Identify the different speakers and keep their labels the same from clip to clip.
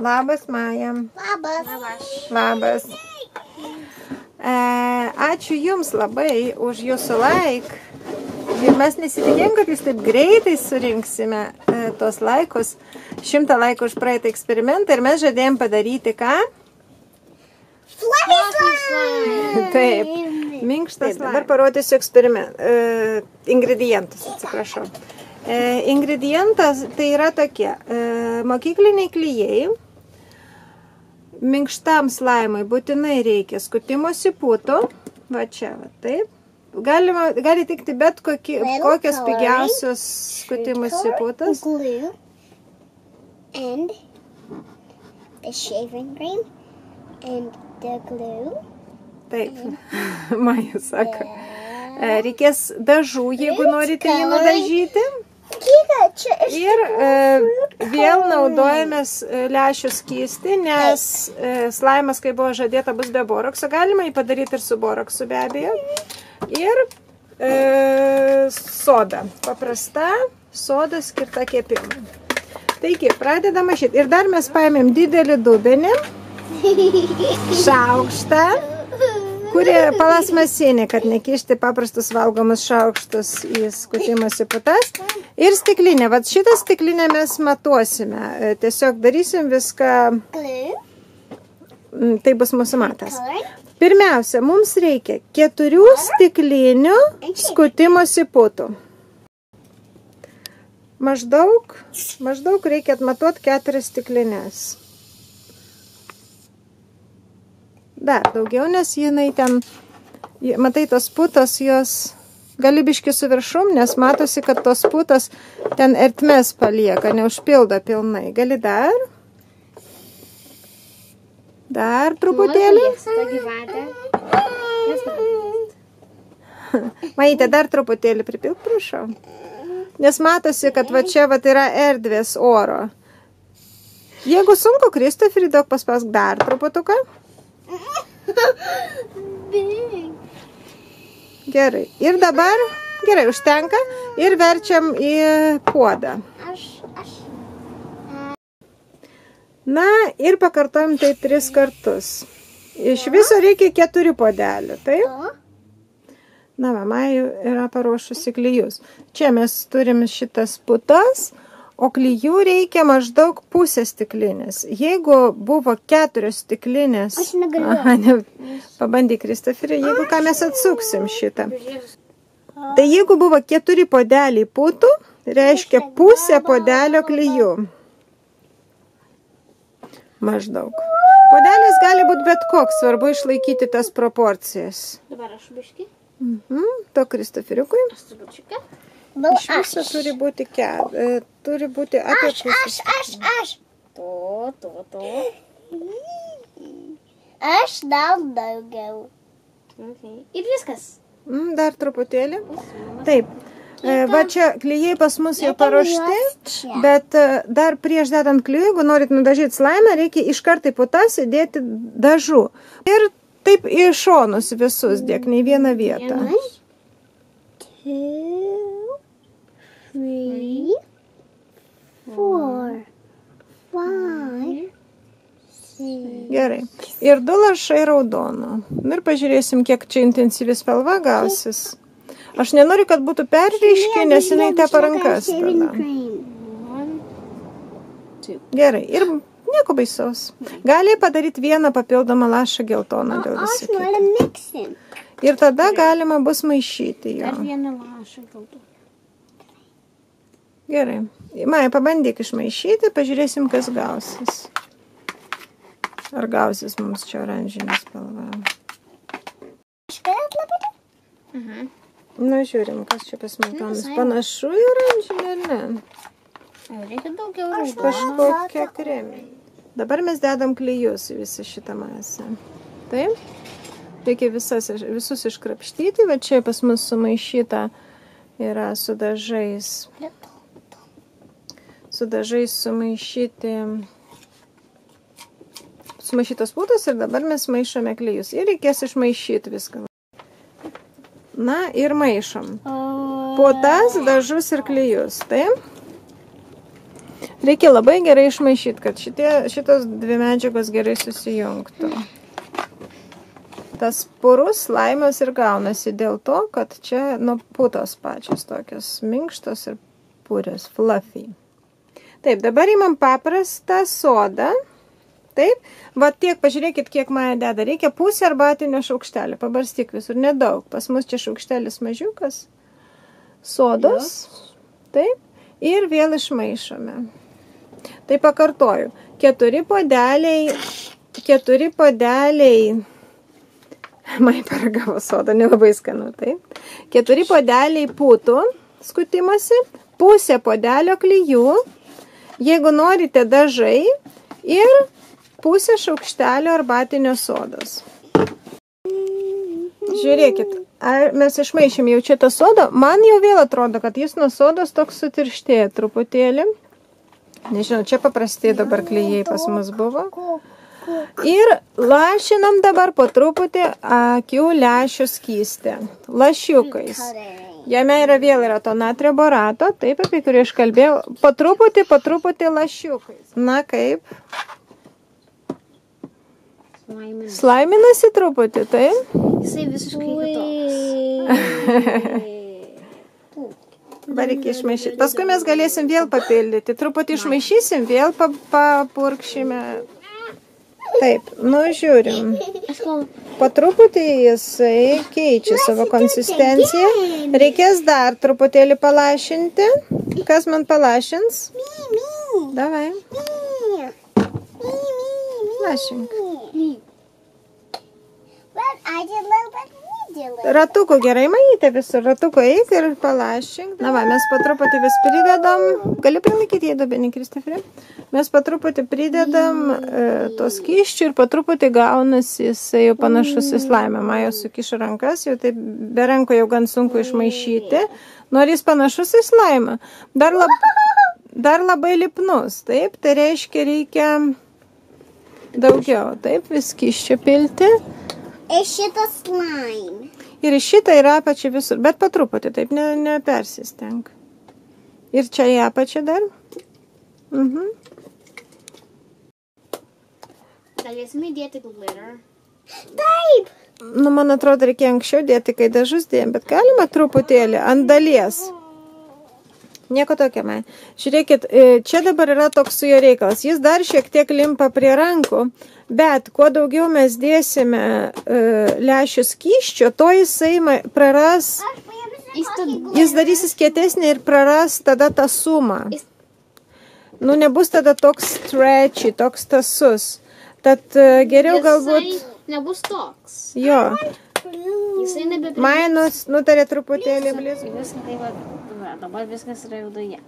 Speaker 1: Labas, Maja. Labas. Ačiū Jums labai už Jūsų like. Ir mes nesitikėjom, kad Jūs taip greitai surinksime tos laikus. 100 laikų už praeitą eksperimentą ir mes žadėjom padaryti ką? Taip, minkštas. Dabar parodysiu ingredientus, atsiprašau. Ingredientas tai yra tokie mokykliniai klijai. Minkštam slaimui būtinai reikia skutimosi putų. Va čia, va taip. Gali tikti bet kokios pigiausios skutimosi putas.
Speaker 2: And the shaving cream and the glue.
Speaker 1: Taip, Maja sako. Reikės dažų, jeigu norite jį nudažyti. Ir vėl naudojamės lęšių skystį, nes slaimas, kai buvo žadėta, bus be borokso. Galima jį padaryti ir su boroksu be abejo. Ir soda. Paprasta soda skirta kepimui. Taigi, pradedam maišyti. Ir dar mes paėmėm didelį dubenį, šaukštą, kurie plasmasinė, kad nekišti paprastus valgomus šaukštus į skutimosi putas. Ir stiklinė. Vat šitą stiklinę mes matuosime. Tiesiog darysim viską. Tai bus mūsų matas. Pirmiausia, mums reikia 4 stiklinių skutimosi putų. Maždaug reikia atmatuoti 4 stiklinės. Dar daugiau, nes jinai ten, matai, tos putos, jos gali biški su viršum, nes matosi, kad tos putos ten ertmes palieka, neužpildo pilnai. Gali dar? Dar truputėlį? Maite, dar truputėlį pripilk, prašau. Nes matosi, kad va čia va yra erdvės oro. Jeigu sunku, Kristoferi, daug paspask dar truputuką. Gerai. Ir dabar, gerai, užtenka. Ir verčiam į puodą. Na, ir pakartojam tai 3 kartus. Iš viso reikia 4 puodelių, taip? Na, mama yra paruošusi klijus. Čia mes turim šitas putas, o klijų reikia maždaug pusę stiklinės. Jeigu buvo 4 stiklinės...
Speaker 2: Aš negaliu.
Speaker 1: Pabandyk, Kristoferi, jeigu ką mes atsuksim šitą. Tai jeigu buvo 4 puodeliai putų, reiškia pusę puodelio klijų. Maždaug. Puodelis gali būti bet koks, svarbu išlaikyti tas proporcijas.
Speaker 2: Dabar aš biški.
Speaker 1: To Kristoferiukui. Iš viso turi būti turi būti apie pusę.
Speaker 2: Aš. To. Aš dar daugiau. Ir viskas.
Speaker 1: Dar truputėlį. Taip. Va čia klijai pas mus jau paruošti, bet dar prieš dedant klijų, jeigu norit nudažyti slaimą, reikia iš karto į putas įdėti dažų. Ir taip į šonus visus dėk, nei vieną vietą.
Speaker 2: 2, 3, 4, 5, 6.
Speaker 1: Gerai. Ir 2 lašai raudonų. Ir pažiūrėsim, kiek čia intensyvi spalva gausis. Aš nenoriu, kad būtų perryški, nes jinai tepa rankas tada. Gerai. Ir nieko baisaus. Gali padaryti vieną papildomą lašą geltoną dėl visų kitų. Ir tada galima bus maišyti jo.
Speaker 2: Dar vieną lašą geltoną.
Speaker 1: Gerai. Maja, pabandyk išmaišyti, pažiūrėsim, kas gausis. Ar gausis mums čia oranžinė spalva. Na, žiūrim, kas čia pasmatomis. Panašu į oranžinę, ar ne?
Speaker 2: Reikia daugiau
Speaker 1: Kažkokia kreminė. Dabar mes dedam klijus į visą šitą masę. Taip? Reikia visus iškrapštyti. Va čia pas mus sumaišyta yra su dažais. Su dažais sumaišytos putos ir dabar mes maišome klijus. Ir reikės išmaišyti viską. Na ir maišom. Putas, dažus ir klijus. Taip? Reikia labai gerai išmaišyti, kad šitos dvi medžiagos gerai susijungtų. Tas purus slaimas ir gaunasi dėl to, kad čia putos pačios tokios minkštos ir purės, fluffy. Taip, dabar imam paprastą sodą. Taip, va tiek, pažiūrėkit, kiek Maja deda. Reikia pusę arbatinio šaukštelį, pabarstyk visur, nedaug. Pas mus čia šaukštelis mažiukas, sodos. Taip, ir vėl išmaišome. Tai pakartoju, 4 podeliai, Maja paragavo sodą, nelabai skanu, taip. 4 podeliai putų skutimasi, pusę podelio klijų, jeigu norite dažai ir pusę šaukštelio arbatinio sodos. Žiūrėkit, mes išmaišėm jau čia tą sodą, man jau vėl atrodo, kad jis nuo sodos toks sutirštėja truputėlį. Nežinau, čia paprastai dabar klijai pas mus buvo. Ir lašinam dabar po truputį akių lęšių skystį, lašiukais. Jame vėl yra to natrio borato, taip, apie kurį aš kalbėjau, po truputį lašiukais. Na kaip? Slaiminasi truputį, taip?
Speaker 2: Jisai visiškai kitoks.
Speaker 1: Dabar reikia išmaišyti. Paskui mes galėsim vėl papildyti. Truputį išmaišysim, vėl papurkšime. Taip, žiūrim. Po truputį jisai keičia savo konsistenciją. Reikės dar truputėlį palašinti. Kas man palašins? Davai. Lašink. Ratukų gerai maitė visur. Ratukų eik ir palašink. Na va, mes po truputį vis pridedam. Gali prilaikyti į dubenį, Kristoferi? Mes po truputį pridedam tos skysčių ir po truputį gaunasi jisai jau panašus į slaimą. Maja sukišo rankas, jau taip be ranko jau gan sunku išmaišyti. Nors jis panašus į slaimą. Dar labai lipnus, taip? Tai reiškia reikia daugiau, taip? Vis skysčių pilti.
Speaker 2: Ir šitas slime.
Speaker 1: Ir šitą ir apačią visur, bet po truputį, taip, nepersisteng. Ir čia į apačią dar.
Speaker 2: Galėsime įdėti glitter. Taip!
Speaker 1: Man atrodo, reikia anksčiau dėti, kai dažus dėjom, bet galima truputėlį ant dalies. Nieko tokia, man. Žiūrėkit, čia dabar yra toks su jo reikalas. Jis dar šiek tiek limpa prie rankų, bet kuo daugiau mes dėsime lęšių skysčio, to jisai praras, jis darysis kietesnį ir praras tada tą sumą. Nebus tada toks stretchy, toks tasus. Tad geriau galbūt...
Speaker 2: Nebus toks.
Speaker 1: Jo.
Speaker 2: Jisai nebepridės.
Speaker 1: Maja nutarė truputėlį blizgų.
Speaker 2: Viskas tai va, dabar viskas yra viduje.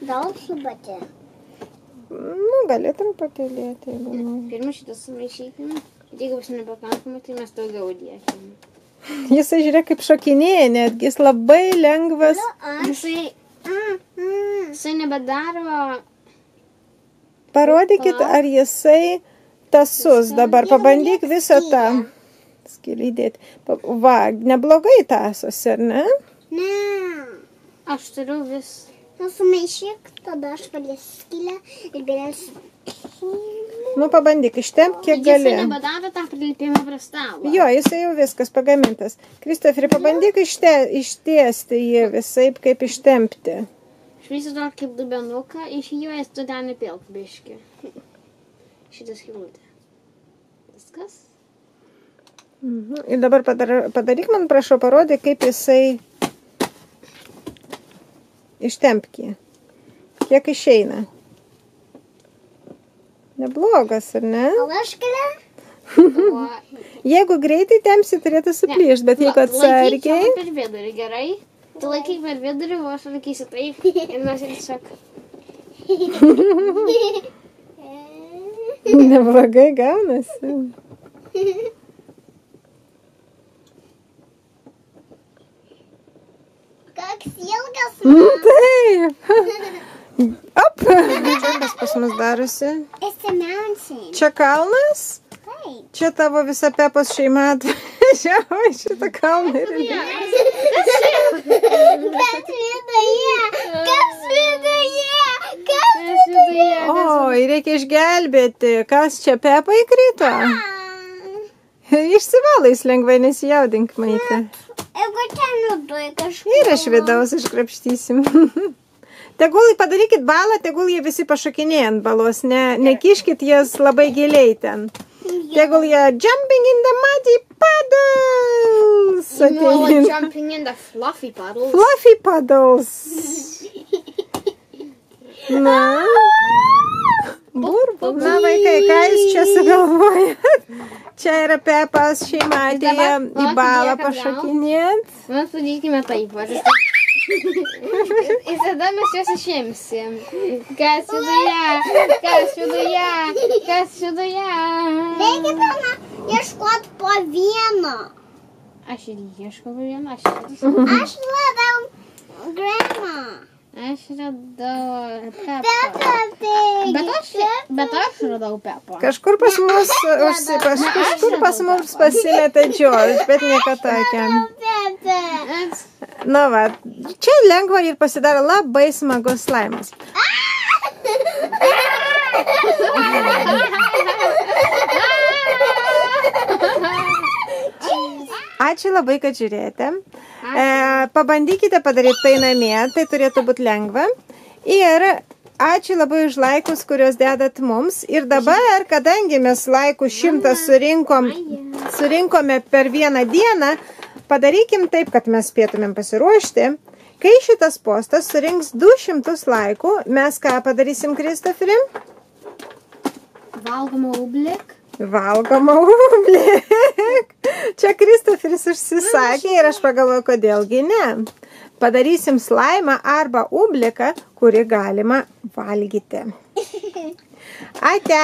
Speaker 2: Gal šubate?
Speaker 1: Gali truputėlį.
Speaker 2: Pirma šitas sumaišykime. Jeigu bus nepakankamai, tai mes daugiau dėkime.
Speaker 1: Jisai žiūrėk kaip šokinėja, netgi jis labai lengvas.
Speaker 2: Jisai nebedaro.
Speaker 1: Parodykit, ar jisai tasus. Dabar pabandyk visą tą skylį dėti. Va, neblogai tasos, ar ne?
Speaker 2: Ne. Aš turiu vis. Sumaišyk, tada aš valėsiu skylę ir vėliausiu.
Speaker 1: Pabandyk, ištempk kiek gali.
Speaker 2: Jisai nebedaro tą prilipimą prie stalo.
Speaker 1: Jo, jisai jau viskas pagamintas. Kristoferi, pabandyk ištiesti jį visaip, kaip ištempti.
Speaker 2: Aš visi to kaip dubenuką, iš jo jas tu ten įpilk biškį. Šitas skylutė. Viskas.
Speaker 1: Ir dabar padaryk man, prašau, parodė, kaip jisai ištempkį. Kiek išeina. Neblogas, ar ne?
Speaker 2: O aš galiu?
Speaker 1: Jeigu greitai tempsi, turėtų suplyšti, bet jeigu atsargiai...
Speaker 2: Laikyk per vidurį, gerai? Tu laikyk per vidurį, o aš laikysiu taip ir mes tiesiog...
Speaker 1: Neblogai gaunasi.
Speaker 2: Koks ilgas
Speaker 1: Taip. Op. Kas pas mus darosi? Čia kalnas?
Speaker 2: Taip.
Speaker 1: Čia tavo visa Pepos šeima atvažiavo į šitą kalną ir...
Speaker 2: Bet viduje! Kas viduje? Kas
Speaker 1: Oi, reikia išgelbėti. Kas čia, Pepa įkrito? Išsivalais lengvai, nesijaudink, Maite.
Speaker 3: Jeigu ten nuduoja kažkur.
Speaker 1: Ir iš vidaus iškrapštysim. Tegul padarykit balą, tegul jie visi pašakinėja ant balos, nekiškit jas labai giliai ten. Tegul jie jumping in the muddy puddles.
Speaker 2: More jumping in the fluffy puddles.
Speaker 1: Fluffy puddles. Na. Burbu. Na, vaikai, ką jūs čia sugalvojat? Čia yra Pepas šeima atėjo į balą pašakinėt.
Speaker 2: Mes padarykime taip. Ir tada mes juos išėmsim. Kas viduje? Kas viduje? Kas viduje?
Speaker 3: Reikia pilna ieškoti po vieną.
Speaker 2: Aš ir ieškau vieną.
Speaker 3: Aš radau Grandma.
Speaker 2: Aš radau Pepą.
Speaker 3: Peppa.
Speaker 2: Bet aš radau Pepą.
Speaker 1: Kažkur pas mus pasimetė George, bet nieko tokio. Na va, čia lengva ir pasidaro labai smagus slaimas. Ačiū labai, kad žiūrėjote. Pabandykite padaryti tai namie, tai turėtų būti lengva. Ir ačiū labai už laikus, kuriuos dedat mums. Ir dabar, kadangi mes laikų 100 surinkome per vieną dieną, padarykim taip, kad mes spėtumėm pasiruošti. Kai šitas postas surinks 200 laikų, mes ką padarysim, Kristoferi?
Speaker 2: Valgoma ublik.
Speaker 1: Valgoma ublik. Čia Kristoferis užsisakė ir aš pagalvoju, kodėlgi ne. Padarysim slaimą arba ubliką, kurį galima valgyti. Ate!